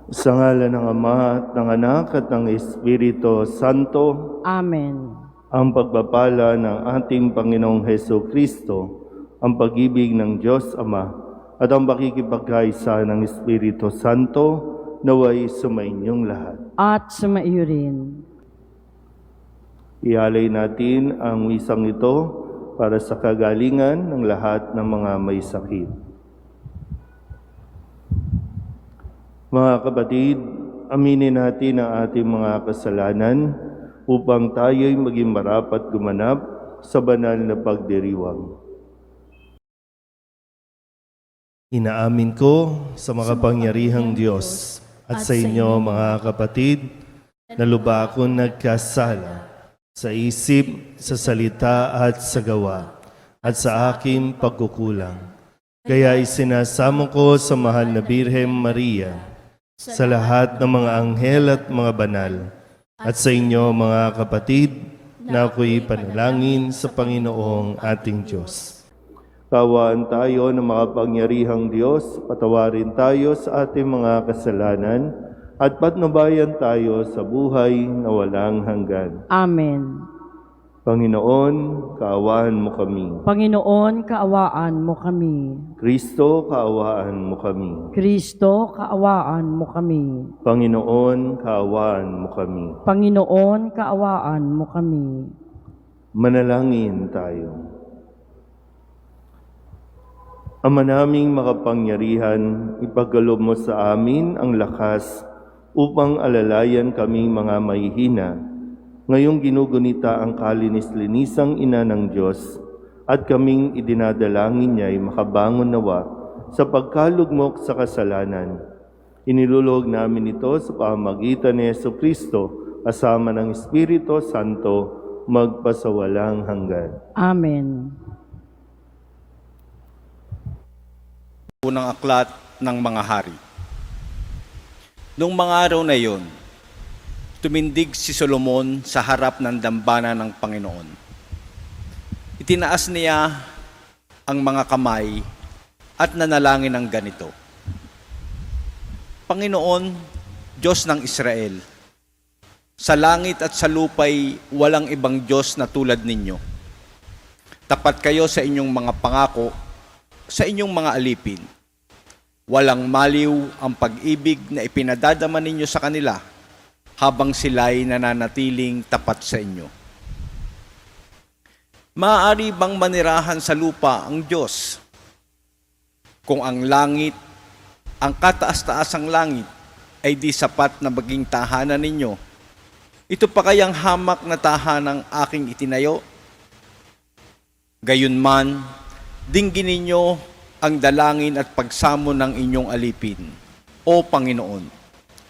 Sa ngalan ng Ama at ng Anak at ng Espiritu Santo, Amen. ang pagpapala ng ating Panginoong Heso Kristo, ang pag-ibig ng Diyos Ama, at ang pakikipagkaisa ng Espiritu Santo, naway sumainyong lahat. At sumaiyo rin. Ialay natin ang wisang ito para sa kagalingan ng lahat ng mga may sakit. Mga kapatid, aminin natin ang ating mga kasalanan upang tayo'y maging marapat gumanap sa banal na pagdiriwang. Inaamin ko sa makapangyarihang Diyos at sa inyo mga kapatid na lubha akong nagkasala sa isip, sa salita at sa gawa at sa aking pagkukulang. Kaya isinasamo ko sa mahal na Birhen Maria, sa lahat ng mga anghel at mga banal, at sa inyo mga kapatid na ako'y panalangin sa Panginoong ating Diyos. Kaawaan tayo ng makapangyarihang Diyos, patawarin tayo sa ating mga kasalanan, at patnubayan tayo sa buhay na walang hanggan. Amen. Panginoon, kaawaan mo kami. Panginoon, kaawaan mo kami. Kristo, kaawaan mo kami. Kristo, kaawaan mo kami. Panginoon, kaawaan mo kami. Panginoon, kaawaan mo kami. Manalangin tayo. Ama naming makapangyarihan, ipagkaloob mo sa amin ang lakas upang alalayan kaming mga mahihina. Ngayong ginugunita ang kalinis-linisang ina ng Diyos at kaming idinadalangin niya'y makabangon nawa sa pagkalugmok sa kasalanan. Inilulog namin ito sa pamamagitan ni Jesucristo kasama ng Espiritu Santo magpasawalang hanggan. Amen. Unang aklat ng mga hari. Noong mga araw na iyon, tumindig si Solomon sa harap ng dambana ng Panginoon. Itinaas niya ang mga kamay at nanalangin ng ganito: Panginoon, Diyos ng Israel, sa langit at sa lupa'y walang ibang Diyos na tulad ninyo. Tapat kayo sa inyong mga pangako, sa inyong mga alipin. Walang maliw ang pag-ibig na ipinadadama ninyo sa kanila habang sila'y nananatiling tapat sa inyo. Maaari bang manirahan sa lupa ang Diyos? Kung ang langit, ang kataas-taasang langit, ay di sapat na maging tahanan ninyo, ito pa kayang hamak na tahanang aking itinayo? Gayunman, dinggin ninyo ang dalangin at pagsamo ng inyong alipin, O Panginoon,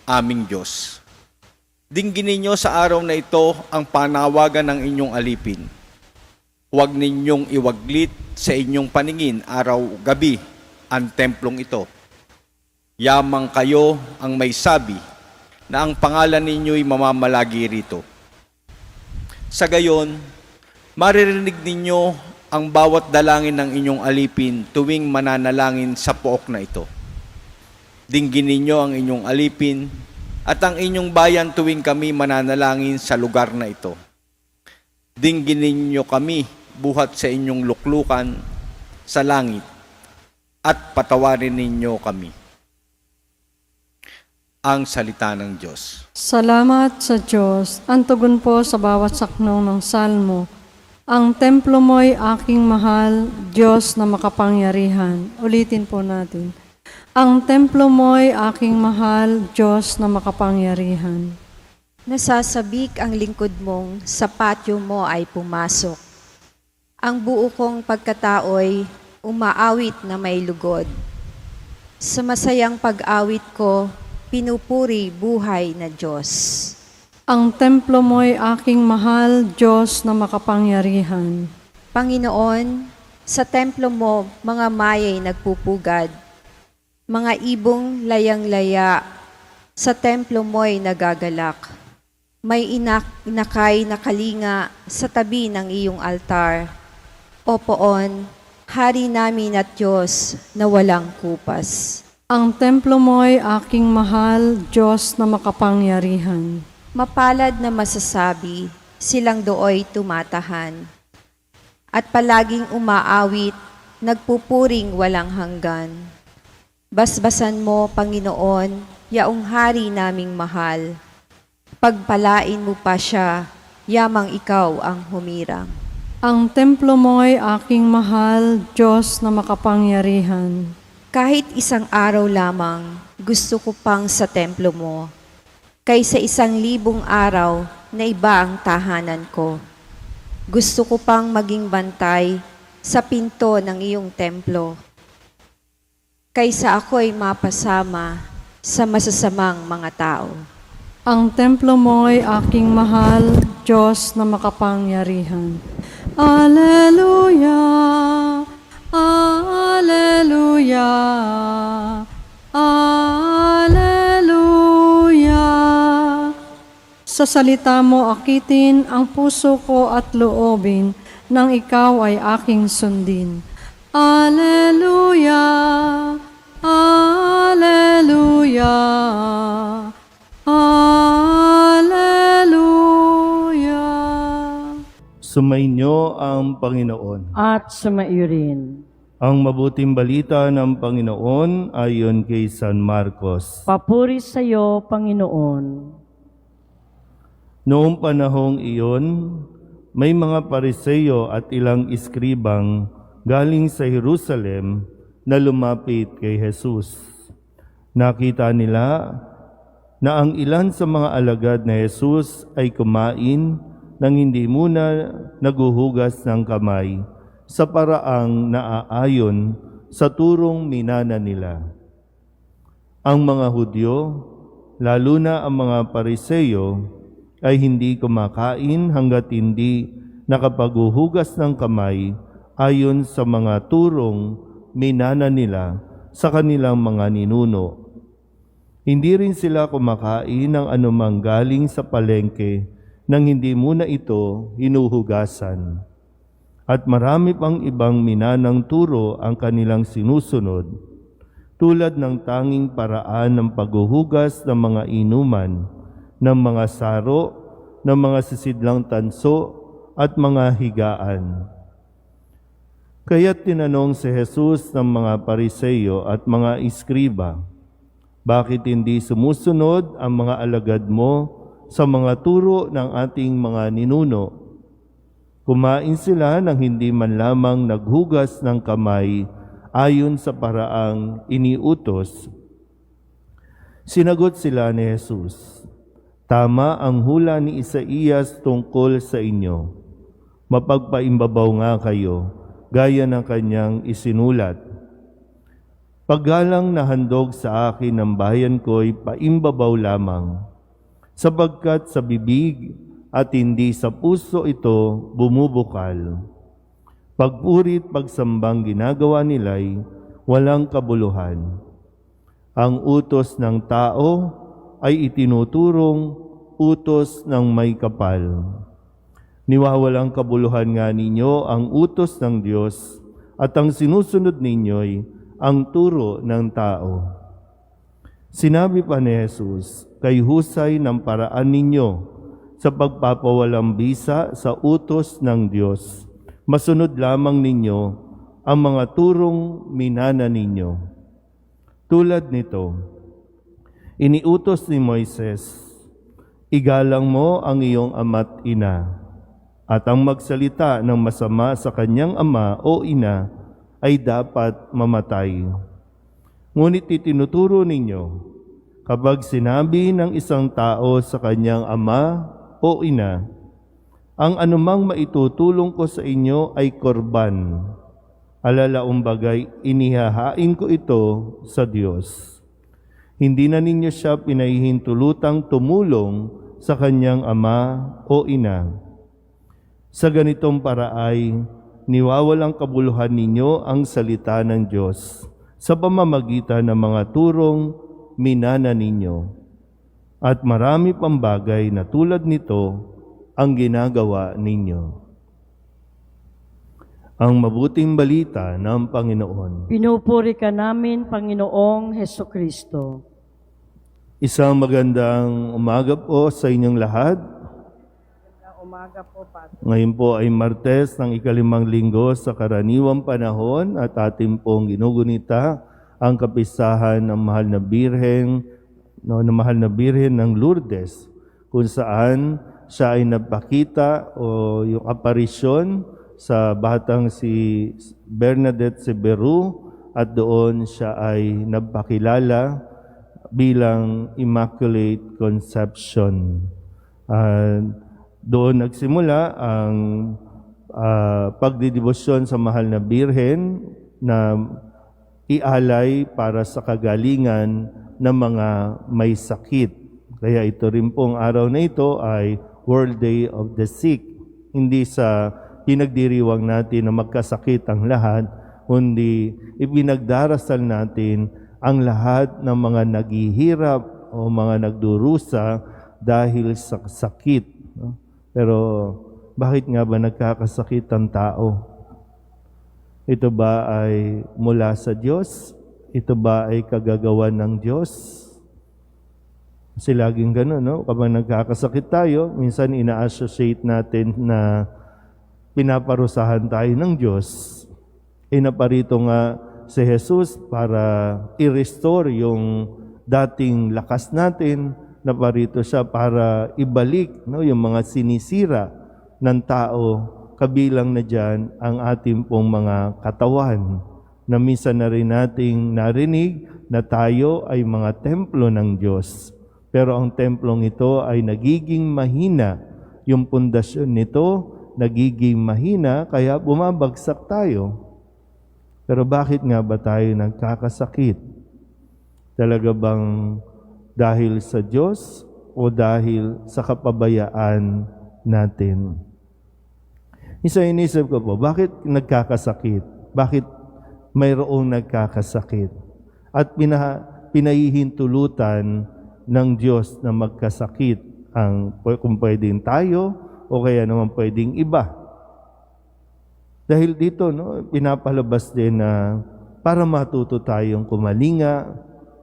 aming Diyos. Dinggin ninyo sa araw na ito ang panawagan ng inyong alipin. Huwag ninyong iwaglit sa inyong paningin araw-gabi ang templong ito. Yamang kayo ang may sabi na ang pangalan ninyo'y mamamalagi rito. Sa gayon, maririnig ninyo ang bawat dalangin ng inyong alipin tuwing mananalangin sa pook na ito. Dinggin ninyo ang inyong alipin at ang inyong bayan tuwing kami mananalangin sa lugar na ito. Dinggin ninyo kami buhat sa inyong luklukan sa langit at patawarin ninyo kami. Ang salita ng Diyos. Salamat sa Diyos. Ang tugon po sa bawat saknong ng salmo. Ang templo mo'y aking mahal, Diyos na makapangyarihan. Ulitin po natin. Ang templo mo'y aking mahal, Diyos na makapangyarihan. Nasasabik ang lingkod mong sa patio mo ay pumasok. Ang buo kong pagkatao'y umaawit na may lugod. Sa masayang pag-awit ko, pinupuri buhay na Diyos. Ang templo mo'y aking mahal, Diyos na makapangyarihan. Panginoon, sa templo mo mga mayay nagpupugad, mga ibong layang-laya, sa templo mo'y nagagalak. May inakay na kalinga sa tabi ng iyong altar. O Poon, Hari namin at Diyos na walang kupas. Ang templo mo'y aking mahal, Diyos na makapangyarihan. Mapalad na masasabi, silang dooy tumatahan. At palaging umaawit, nagpupuring walang hanggan. Basbasan mo, Panginoon, yaong hari naming mahal. Pagpalain mo pa siya, yamang ikaw ang humirang. Ang templo mo'y aking mahal, Diyos na makapangyarihan. Kahit isang araw lamang, gusto ko pang sa templo mo, kaysa 1,000 araw na iba ang tahanan ko. Gusto ko pang maging bantay sa pinto ng iyong templo, kaysa ako'y mapasama sa masasamang mga tao. Ang templo mo'y aking mahal, Diyos na makapangyarihan. Alleluia, Alleluia, Alleluia. Sa salita mo akitin ang puso ko at loobin, nang ikaw ay aking sundin. Alleluia, Alleluia, Alleluia. Sumainyo ang Panginoon. At sumaiyo rin. Ang mabuting balita ng Panginoon ayon kay San Marcos. Papuri sa iyo, Panginoon. Noong panahong iyon, may mga Pariseo at ilang iskribang galing sa Jerusalem na lumapit kay Jesus. Nakita nila na ang ilan sa mga alagad na Jesus ay kumain nang hindi muna naguhugas ng kamay sa paraang naaayon sa turong minana nila. Ang mga Hudyo, lalo na ang mga Pariseo, ay hindi kumakain hanggat hindi nakapaghuhugas ng kamay ayon sa mga turong minana nila sa kanilang mga ninuno. Hindi rin sila kumakain ng anumang galing sa palengke nang hindi muna ito hinuhugasan. At marami pang ibang minanang turo ang kanilang sinusunod, tulad ng tanging paraan ng paghuhugas ng mga inuman, ng mga saro, ng mga sisidlang tanso, at mga higaan. Kaya't tinanong si Jesus ng mga Pariseo at mga iskriba, bakit hindi sumusunod ang mga alagad mo sa mga turo ng ating mga ninuno? Kumain sila nang hindi man lamang naghugas ng kamay ayon sa paraang iniutos. Sinagot sila ni Jesus, tama ang hula ni Isaías tungkol sa inyo. Mapagpaimbabaw nga kayo, gaya ng kanyang isinulat. Paggalang na handog sa akin ng bayan ko'y paimbabaw lamang, sapagkat sa bibig at hindi sa puso ito bumubukal. Pagpurit pagsambang ginagawa nila'y walang kabuluhan. Ang utos ng tao ay itinuturong utos ng may kapal. Niwawalang kabuluhan nga ninyo ang utos ng Diyos at ang sinusunod ninyo'y ang turo ng tao. Sinabi pa ni Jesus, kay husay ng paraan ninyo sa pagpapawalang bisa sa utos ng Diyos. Masunod lamang ninyo ang mga turong minana ninyo. Tulad nito, iniutos ni Moises, igalang mo ang iyong ama't ina, at ang magsalita ng masama sa kanyang ama o ina ay dapat mamatay. Ngunit itinuturo ninyo, kapag sinabi ng isang tao sa kanyang ama o ina, ang anumang maitutulong ko sa inyo ay korban, alalaong bagay inihahain ko ito sa Diyos. Hindi na ninyo siya pinahihintulutang tumulong sa kanyang ama o ina. Sa ganitong paraay, niwawalang kabuluhan ninyo ang salita ng Diyos sa pamamagitan ng mga turong minana ninyo. At marami pang bagay na tulad nito ang ginagawa ninyo. Ang mabuting balita ng Panginoon. Pinupuri ka namin, Panginoong Heso Kristo. Isang magandang umaga po sa inyong lahat. Umaga po, Padre. Ngayon po ay Martes ng ikalimang linggo sa karaniwang panahon at ating pong ginugunita ang kapistahan ng mahal na Birhen, ng Lourdes, kung saan siya ay nagpakita o yung aparisyon sa batang si Bernadette Severu at doon siya ay nagpakilala bilang Immaculate Conception. Doon nagsimula ang pagdidibosyon sa mahal na Birhen na ialay para sa kagalingan ng mga may sakit. Kaya ito rin pong araw na ito ay World Day of the Sick. Hindi sa pinagdiriwang natin na magkasakit ang lahat, kundi ipinagdarasal natin ang lahat ng mga naghihirap o mga nagdurusa dahil sa sakit. Pero bakit nga ba nagkakasakit ang tao? Ito ba ay mula sa Diyos? Ito ba ay kagagawan ng Diyos? Kasi laging gano'n, no? Kapag nagkakasakit tayo, minsan ina-associate natin na pinaparusahan tayo ng Diyos. Naparito nga si Jesus para i-restore yung dating lakas natin. Naparito siya para ibalik, no, yung mga sinisira ng tao, kabilang na dyan ang ating pong mga katawan. Na minsan na rin nating narinig na tayo ay mga templo ng Diyos. Pero ang templong ito ay nagiging mahina. Yung pundasyon nito nagiging mahina, kaya bumabagsak tayo. Pero bakit nga ba tayo nagkakasakit? Talaga bang dahil sa Diyos o dahil sa kapabayaan natin? Inisip ko po, bakit nagkakasakit? Bakit mayroong nagkakasakit? At pinahihintulutan ng Diyos na magkasakit kung pwedeng tayo o kaya naman pwedeng iba. Dahil dito, no, pinapalabas din na para matuto tayong kumalinga,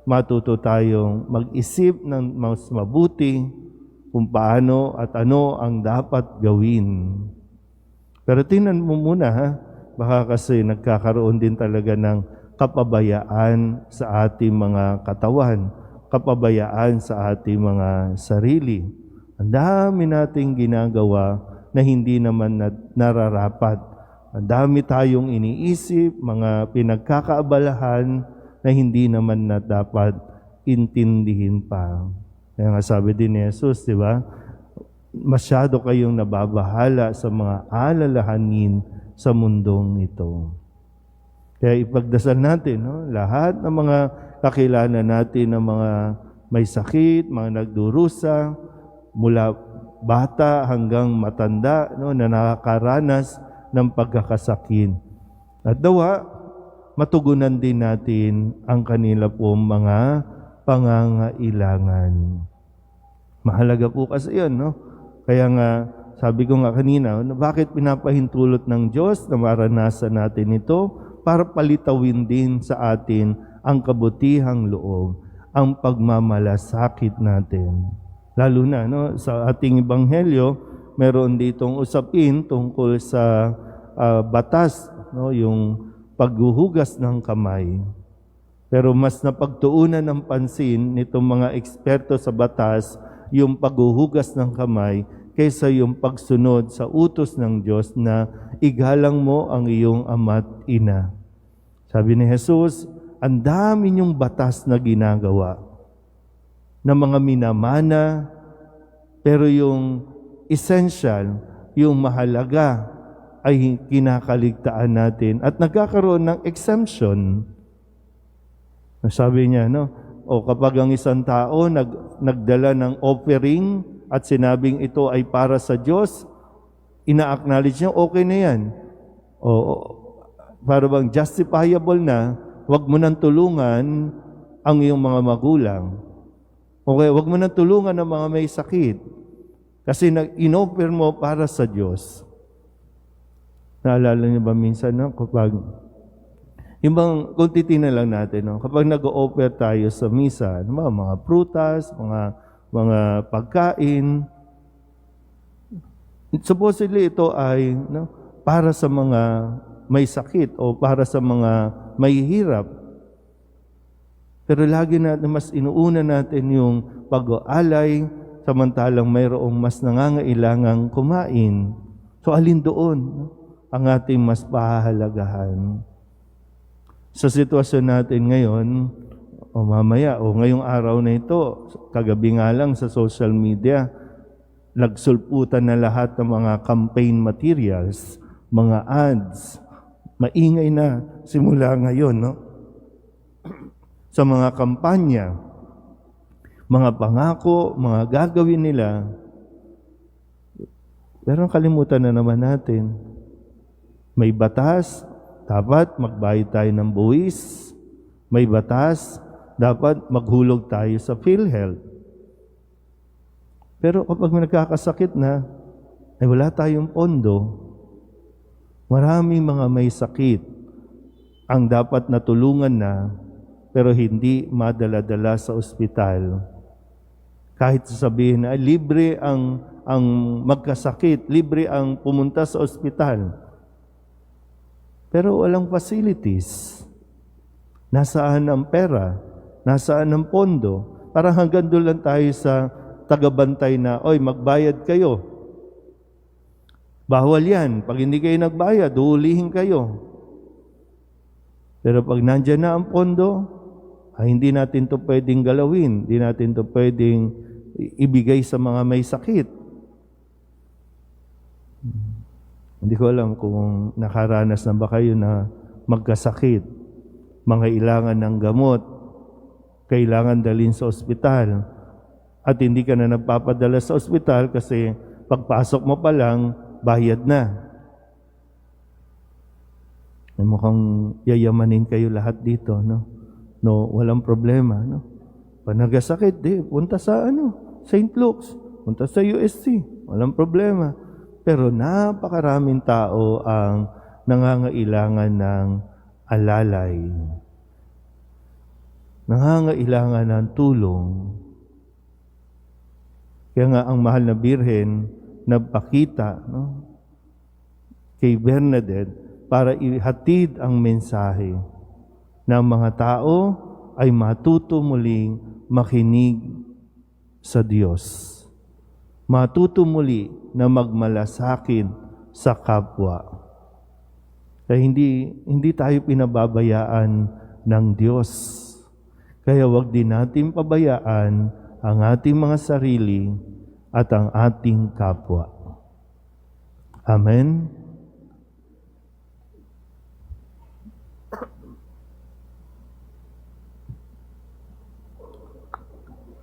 matuto tayong mag-isip ng mas mabuti kung paano at ano ang dapat gawin. Pero tingnan mo muna, ha? Baka kasi nagkakaroon din talaga ng kapabayaan sa ating mga katawan, kapabayaan sa ating mga sarili. Ang dami nating ginagawa na hindi naman nararapat. Ang dami tayong iniisip, mga pinagkakaabalahan na hindi naman na dapat intindihin pa. Kaya nga sabi din ni Jesus, di ba? Masyado kayong nababahala sa mga alalahanin sa mundong ito. Kaya ipagdasal natin, no? Lahat ng mga kakilala natin ng mga may sakit, mga nagdurusa, mula bata hanggang matanda, no, na nakakaranas ng pagkakasakit. At dawa, matugunan din natin ang kanila pong mga pangangailangan. Mahalaga po kasi yun, no? Kaya nga, sabi ko nga kanina, bakit pinapahintulot ng Diyos na maranasan natin ito? Para palitawin din sa atin ang kabutihang loob, ang pagmamalasakit natin. Lalo na, no, sa ating ebanghelyo, meron ditong usapin tungkol sa batas, no, yung paghuhugas ng kamay. Pero mas napagtuunan ng pansin nitong mga eksperto sa batas yung paghuhugas ng kamay kaysa yung pagsunod sa utos ng Diyos na igalang mo ang iyong ama't ina. Sabi ni Jesus, ang dami niyong batas na ginagawa na mga minamana, pero yung essential, yung mahalaga ay kinakaligtaan natin at nagkakaroon ng exemption. Sabi niya, no? O kapag ang isang tao nagdala ng offering at sinabing ito ay para sa Diyos, ina-acknowledge niya, okay na yan. O para bang justifiable na, wag mo nang tulungan ang iyong mga magulang. Okay, wag mo nang tulungan ang mga may sakit. Kasi in-offer mo para sa Diyos. Naalala niyo ba minsan, no, kapag kung titingnan lang natin, no, kapag nag-o-offer tayo sa misa, no, mga prutas, mga pagkain, supposedly ito ay, no, para sa mga may sakit o para sa mga may hirap. Pero lagi natin mas inuuna natin yung pag-aalay samantalang mayroong mas nangangailangang kumain. So alin doon, no, ang ating mas pahahalagahan? Sa sitwasyon natin ngayon, o mamaya, o ngayong araw na ito, kagabi nga lang sa social media, nagsulputan na lahat ng mga campaign materials, mga ads, maingay na simula ngayon, no? Sa mga kampanya, mga pangako, mga gagawin nila. Pero kalimutan na naman natin, may batas, dapat magbayad tayo ng buwis. May batas, dapat maghulog tayo sa PhilHealth. Pero kapag may nagkakasakit na, ay wala tayong pondo. Maraming mga may sakit ang dapat natulungan na, pero hindi madala-dala sa ospital. Kahit sasabihin na libre ang magkasakit, libre ang pumunta sa ospital. Pero walang facilities. Nasaan ang pera? Nasaan ang pondo? Parang hanggang doon lang tayo sa tagabantay na, oy, magbayad kayo. Bawal yan. Pag hindi kayo nagbayad, huhulihin kayo. Pero pag nandyan na ang pondo, ay hindi natin to pwedeng galawin. Hindi natin to pwedeng ibigay sa mga may sakit. Hindi ko alam kung nakaranas na ba kayo na magkasakit, mangailangan ng gamot, kailangan dalhin sa ospital, at hindi ka na nagpapadala sa ospital kasi pagpasok mo pa lang, bayad na. Ay, mukhang yayamanin kayo lahat dito, no? No, walang problema, no? Pag nagkasakit, punta sa St. Luke's, punta sa USC, walang problema. Pero napakaraming tao ang nangangailangan ng alalay. Nangangailangan ng tulong. Kaya nga ang mahal na Birhen nagpakita, no, kay Bernadette para ihatid ang mensahe na ang mga tao ay matuto muling makinig sa Diyos. Matuto muli na magmalasakit sa kapwa. Kaya hindi tayo pinababayaan ng Diyos. Kaya wag din natin pabayaan ang ating mga sarili at ang ating kapwa. Amen.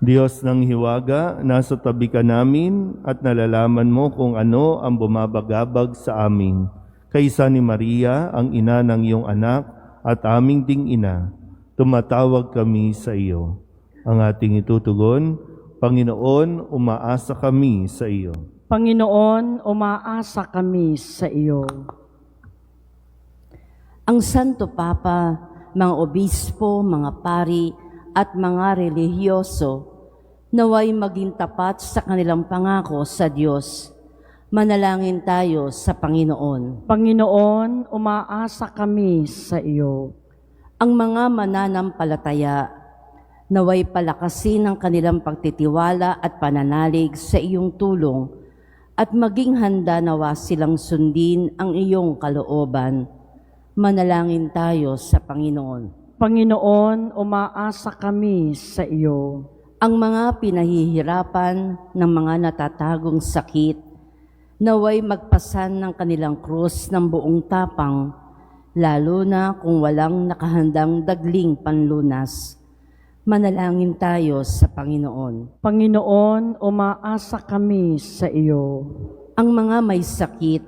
Diyos ng hiwaga, nasa tabi ka namin at nalalaman mo kung ano ang bumabagabag sa amin. Kaysa ni Maria, ang ina ng iyong anak at aming ding ina, tumatawag kami sa iyo. Ang ating itutugon, Panginoon, umaasa kami sa iyo. Panginoon, umaasa kami sa iyo. Ang Santo Papa, mga obispo, mga pari, at mga relihiyoso, naway maging tapat sa kanilang pangako sa Diyos. Manalangin tayo sa Panginoon. Panginoon, umaasa kami sa iyo. Ang mga mananampalataya, naway palakasin ang kanilang pagtitiwala at pananalig sa iyong tulong at maging handa nawa silang sundin ang iyong kalooban. Manalangin tayo sa Panginoon. Panginoon, umaasa kami sa iyo. Ang mga pinahihirapan ng mga natatagong sakit, naway magpasan ng kanilang krus ng buong tapang, lalo na kung walang nakahandang dagling panlunas. Manalangin tayo sa Panginoon. Panginoon, umaasa kami sa iyo. Ang mga may sakit,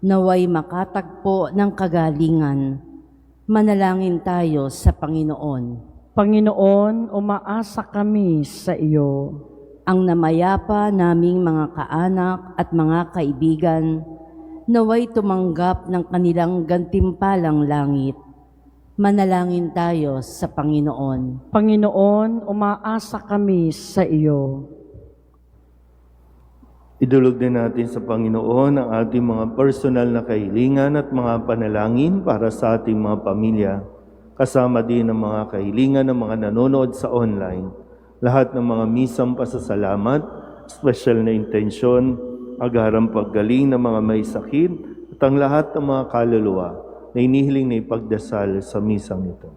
naway makatagpo ng kagalingan. Manalangin tayo sa Panginoon. Panginoon, umaasa kami sa iyo. Ang namayapa naming mga kaanak at mga kaibigan, naway tumanggap ng kanilang gantimpalang langit. Manalangin tayo sa Panginoon. Panginoon, umaasa kami sa iyo. Idulog din natin sa Panginoon ang ating mga personal na kahilingan at mga panalangin para sa ating mga pamilya, kasama din ang mga kahilingan ng mga nanonood sa online. Lahat ng mga misang pasasalamat, special na intensyon, agarang paggaling ng mga may sakit, at ang lahat ng mga kaluluwa na inihiling na ipagdasal sa misang ito.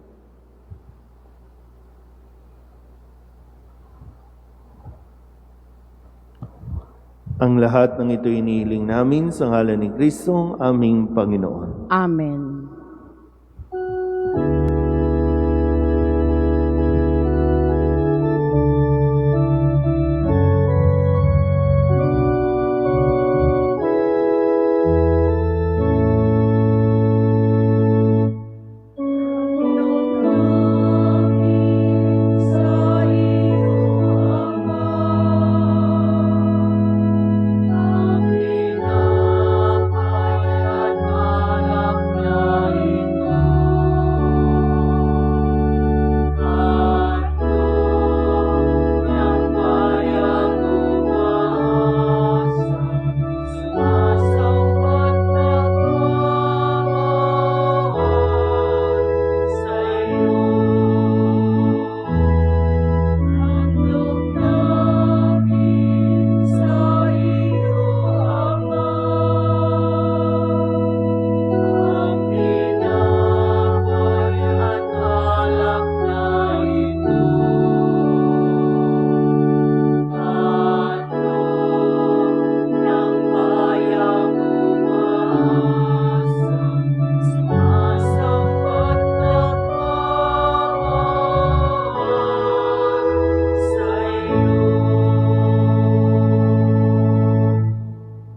Ang lahat ng ito inihiling namin sa ngalan ni Kristong aming Panginoon. Amen.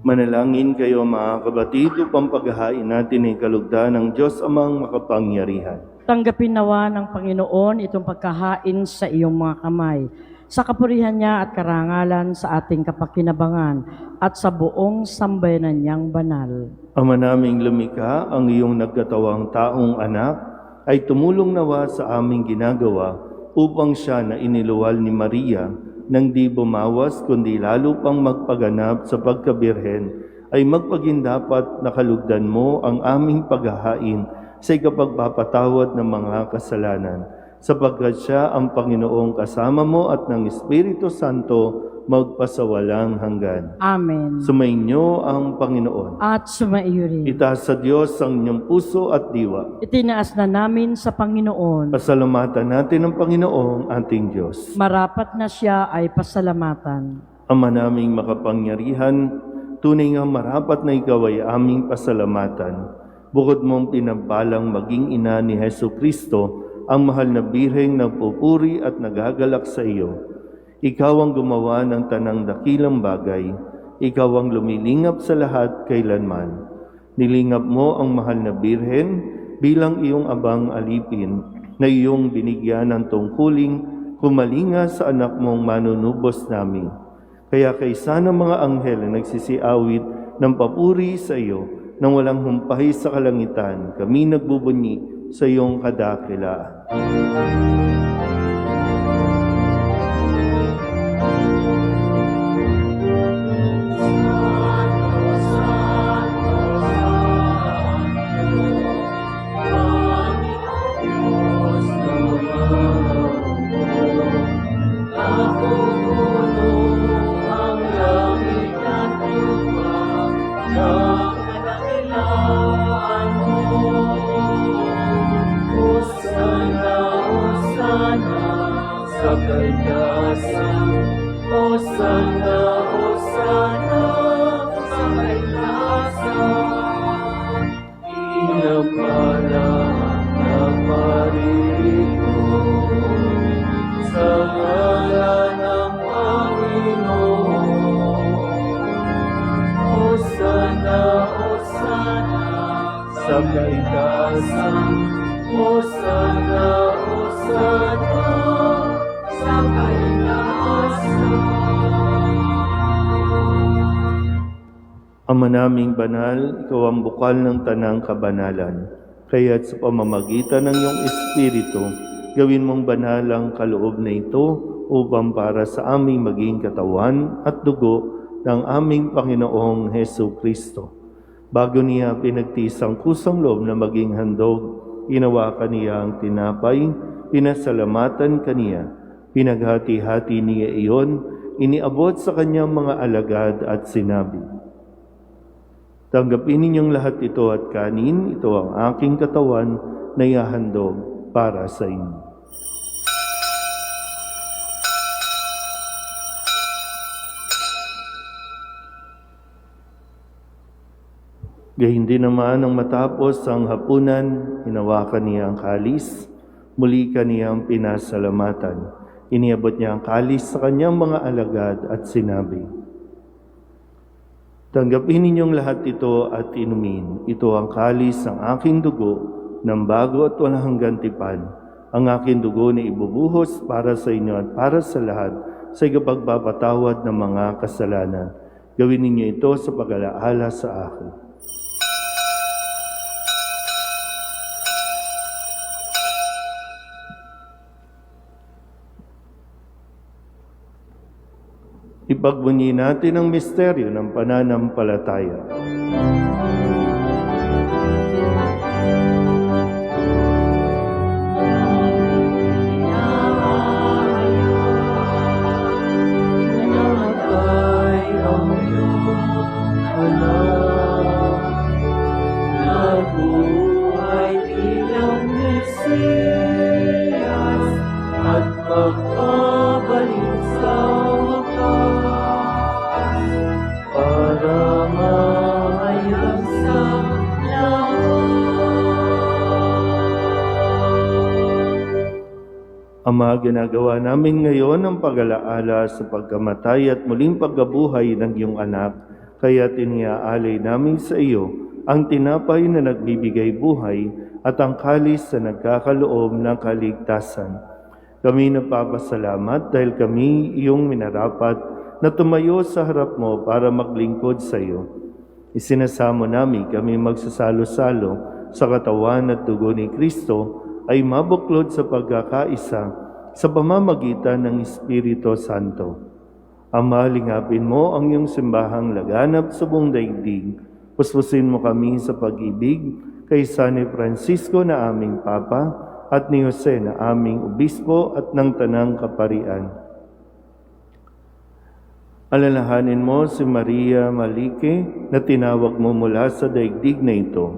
Manalangin kayo mga kabatid upang paghahain natin ay kalugdan ng Diyos amang makapangyarihan. Tanggapin nawa ng Panginoon itong pagkahain sa iyong mga kamay, sa kapurihan niya at karangalan sa ating kapakinabangan at sa buong sambayanan niyang banal. Ama naming lumikha, ang iyong nagkatawang taong anak ay tumulong nawa sa aming ginagawa upang siya na iniluwal ni Maria nang di bumawas kundi lalo pang magpaganap sa pagkabirhen ay magpagindapat na kalugdan mo ang aming paghahain sa ikapagpapatawad ng mga kasalanan, sapagkat siya ang Panginoong kasama mo at ng Espiritu Santo magpasawalang hanggan. Amen. Sumainyo ang Panginoon. At sumaiyo rin. Itaas sa Diyos ang inyong puso at diwa. Itinaas na namin sa Panginoon. Pasalamatan natin ang Panginoong ating Diyos. Marapat na siya ay pasalamatan. Ama naming makapangyarihan, tunay nga marapat na ikaw ay aming pasalamatan. Bukod mong pinabalang maging ina ni Hesu Kristo, ang mahal na birheng nagpupuri at nagagalak sa iyo. Ikaw ang gumawa ng tanang dakilang bagay. Ikaw ang lumilingap sa lahat kailanman. Nilingap mo ang mahal na birhen bilang iyong abang alipin na iyong binigyan ng tungkuling humalinga sa anak mong manunubos namin. Kaya kaysa ng mga anghel na nagsisiawit ng papuri sa iyo nang walang humpay sa kalangitan, kami nagbubunyi sa iyong kadakilaan. Sa kaitasan, Hosana, Hosana, sa kaitasan. Ama naming banal, ikaw ang bukal ng tanang kabanalan. Kaya't sa pamamagitan ng iyong Espiritu, gawin mong banal ang kaloob na ito upang para sa aming maging katawan at dugo ng aming Panginoong Hesu Kristo. Bago niya pinagtiis ang kusang loob na maging handog, inawakan niya ang tinapay, pinasalamatan kaniya, pinaghati-hati niya iyon, iniabot sa kanyang mga alagad at sinabi, "Tanggapin ninyong lahat ito at kanin, ito ang aking katawan na ihahandog para sa inyo." Gayun din naman nang matapos ang hapunan, hinawakan niya ang kalis, muli kaniyang pinasalamatan. Iniabot niya ang kalis sa kanyang mga alagad at sinabi, "Tanggapin ninyong lahat ito at inumin. Ito ang kalis ng aking dugo ng bago at walang hanggang tipan. Ang aking dugo na ibubuhos para sa inyo at para sa lahat sa ikapagpapatawad ng mga kasalanan. Gawin ninyo ito sa pag-alaala sa akin." Ipagbunyi natin ang misteryo ng pananampalataya. Ama, ginagawa namin ngayon ang pag-alaala sa pagkamatay at muling pagkabuhay ng iyong anak, kaya iniaalay namin sa iyo ang tinapay na nagbibigay buhay at ang kalis na nagkakaloob ng kaligtasan. Kami nagpapasalamat dahil kami iyong minarapat na tumayo sa harap mo para maglingkod sa iyo. Isinasamo namin kami magsasalo-salo sa katawan at dugo ni Kristo ay mabuklod sa pagkakaisa sa pamamagitan ng Espiritu Santo. Ama, lingapin mo ang iyong simbahang laganap sa buong daigdig. Puspusin mo kami sa pag-ibig kay San Francisco na aming Papa at ni Jose na aming Obispo at ng Tanang Kaparian. Alalahanin mo si Maria Malike na tinawag mo mula sa daigdig na ito.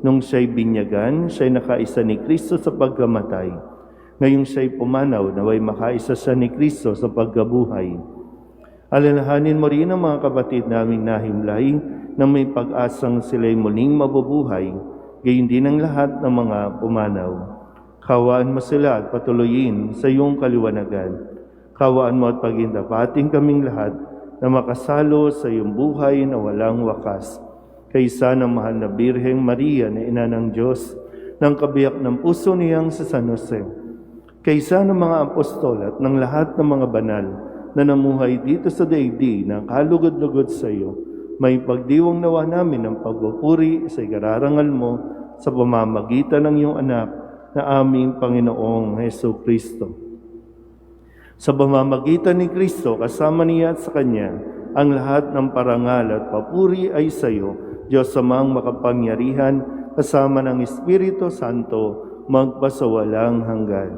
Nung siya'y binyagan, siya'y nakaisa ni Kristo sa pagkamatay. Ngayong siya'y pumanaw, naway makaisa siya ni Kristo sa pagkabuhay. Alalahanin mo rin ang mga kapatid naming nahimlay na may pag-asang sila'y muling mabubuhay, gayon din ang lahat ng mga pumanaw. Kawaan mo sila at patuloyin sa iyong kaliwanagan. Kawaan mo at pagindapating kaming lahat na makasalo sa iyong buhay na walang wakas. Kaysa ng mahal na Birheng Maria na ina ng Diyos, ng kabiyak ng puso niyang sa San Jose, kaysa ng mga apostol at ng lahat ng mga banal na namuhay dito sa daigdig na kalugod-lugod sa iyo, may pagdiwang nawa namin ng pagpupuri sa ikararangal mo sa pamamagitan ng iyong anak na aming Panginoong Hesu Kristo. Sa pamamagitan ni Kristo, kasama niya at sa Kanya, ang lahat ng parangal at papuri ay sa iyo, Diyos Amang makapangyarihan, kasama ng Espiritu Santo, magpasawalang hanggan.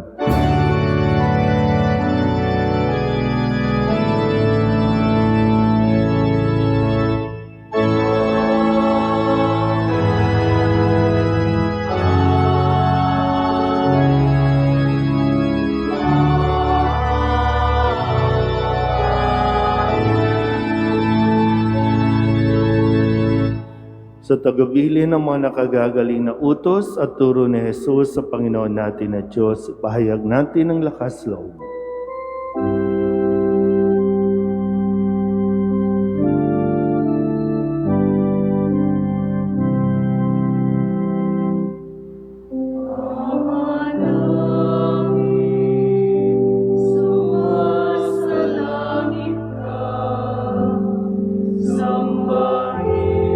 Sa tagabili ng mga nakagagaling na utos at turo ni Jesus sa Panginoon natin na Diyos, pahayag natin ang lakas loob. Sambahin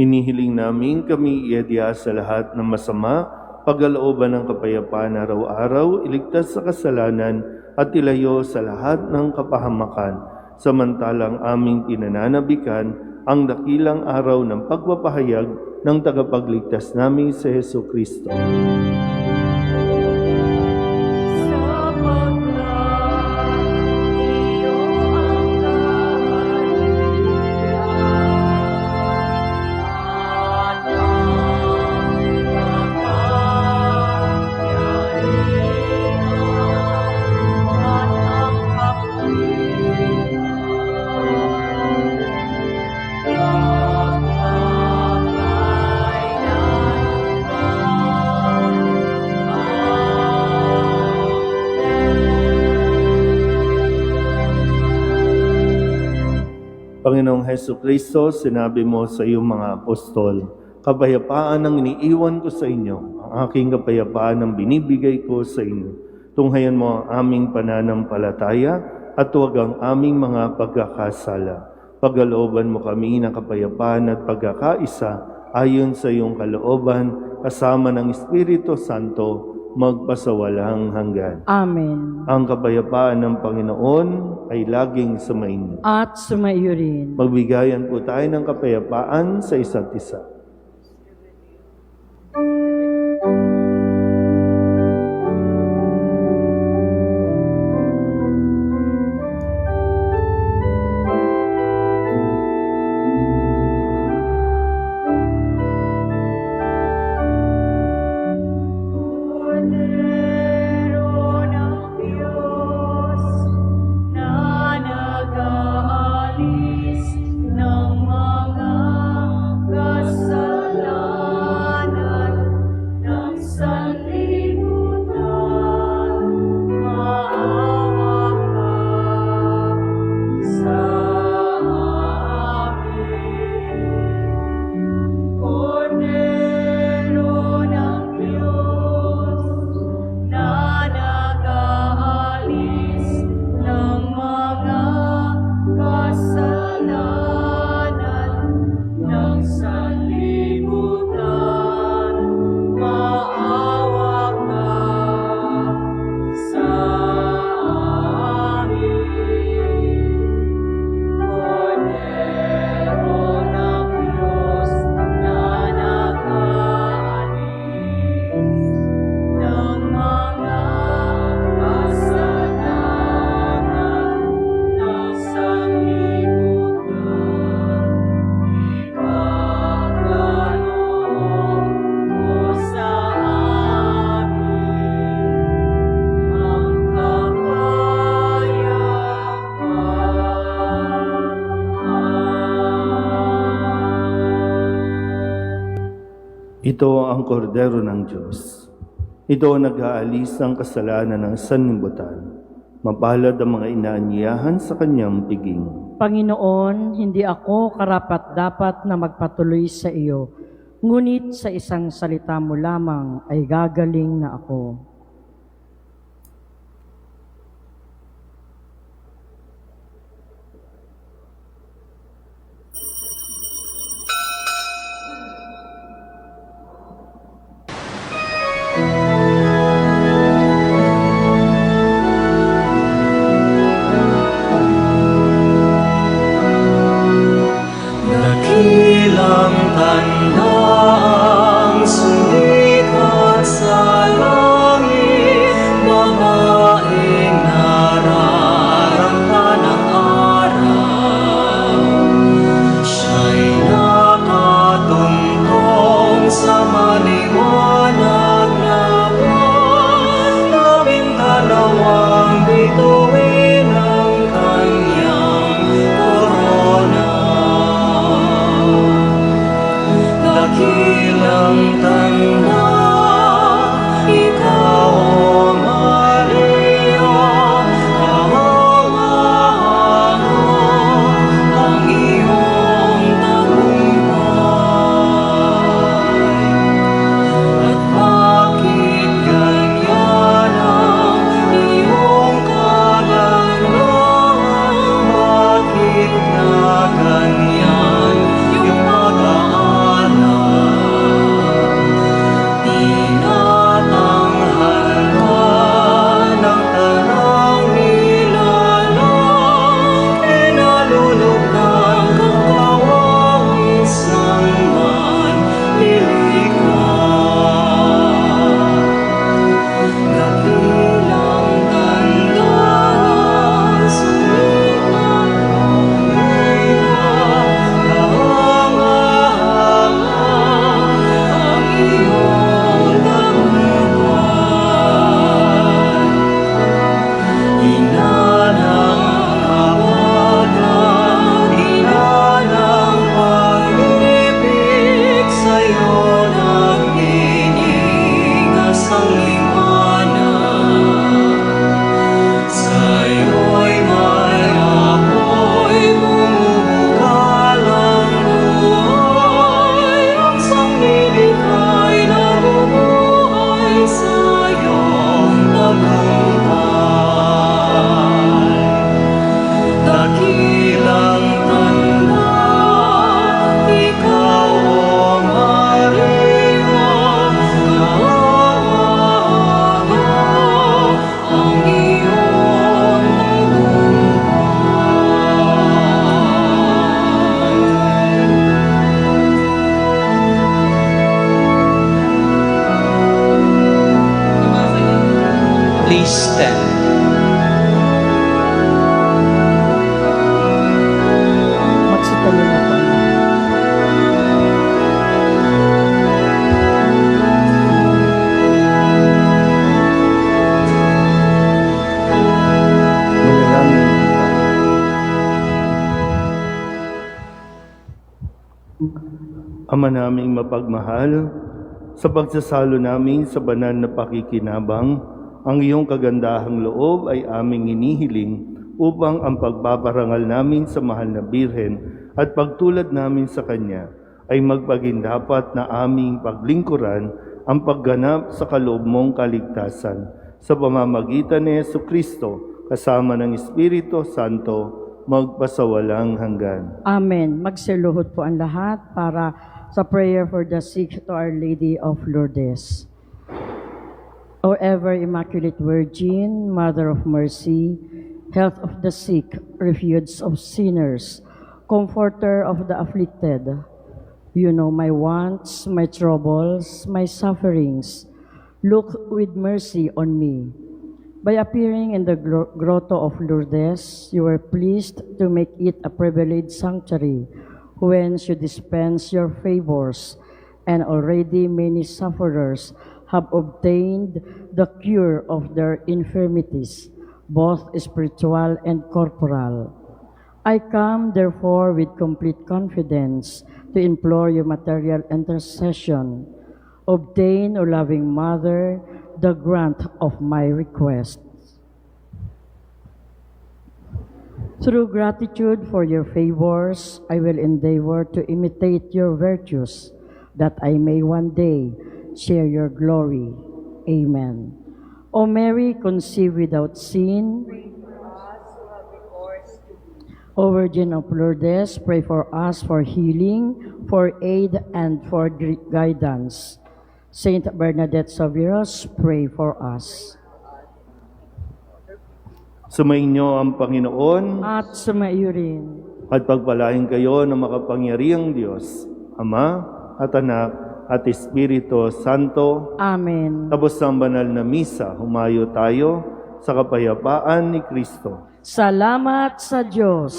Hinihiling namin kami iadya sa lahat ng masama, pagkalooban ng kapayapaan araw-araw, iligtas sa kasalanan at ilayo sa lahat ng kapahamakan, samantalang aming pinananabikan ang dakilang araw ng pagpapahayag ng tagapagligtas namin si Hesu Kristo. Panginoong Hesu Kristo, sinabi mo sa iyong mga apostol, kapayapaan ang iniiwan ko sa inyo, ang aking kapayapaan ang binibigay ko sa inyo. Tunghayan mo ang aming pananampalataya at huwag ang aming mga pagkakasala. Pagkalooban mo kami ng kapayapaan at pagkakaisa ayon sa iyong kalooban, kasama ng Espiritu Santo, magpasawalang hanggan. Amen. Ang kapayapaan ng Panginoon ay laging sumainyo. At sumaiyo rin. Magbigayan po tayo ng kapayapaan sa isa't isa. Ito ang kordero ng Diyos. Ito ang nag-aalis ng kasalanan ng sanlibutan. Mapalad ang mga inaanyayahan sa kanyang piging. Panginoon, hindi ako karapat-dapat na magpatuloy sa iyo, ngunit sa isang salita mo lamang ay gagaling na ako. Dakilang tanda ang sumikat sa langit. dakilang tanda, ikaw o Maria, nahawaga ang iyong Please stand. Magsitayo na po. Manalangin po tayo. Ama naming mapagmahal, sa pagsasalo namin sa banal na pakikinabang, ang iyong kagandahang loob ay aming inihiling upang ang pagpaparangal namin sa mahal na Birhen at pagtulad namin sa Kanya ay magpagindapat na aming paglingkuran ang pagganap sa kaloob mong kaligtasan sa pamamagitan ni Jesucristo kasama ng Espiritu Santo magpasawalang hanggan. Amen. Magsiluhod po ang lahat para sa prayer for the sick to Our Lady of Lourdes. O ever Immaculate Virgin, Mother of Mercy, Health of the sick, Refuge of sinners, Comforter of the afflicted, you know my wants, my troubles, my sufferings. Look with mercy on me. By appearing in the grotto of Lourdes, you were pleased to make it a privileged sanctuary whence you dispense your favors, and already many sufferers have obtained the cure of their infirmities, both spiritual and corporal. I come, therefore, with complete confidence to implore your material intercession. Obtain, O loving Mother, the grant of my request. Through gratitude for your favors, I will endeavor to imitate your virtues, that I may one day share your glory. Amen. O Mary, conceived without sin, O Virgin of Lourdes, pray for us for healing, for aid, and for guidance. Saint Bernadette Saviros, pray for us. Sumainyo ang Panginoon At sumaiyo rin. at pagpalain kayo ng makapangyarihang Diyos, Ama at Anak at Espiritu Santo. Amen. Tapos ang banal na misa, humayo tayo sa kapayapaan ni Kristo. Salamat sa Diyos.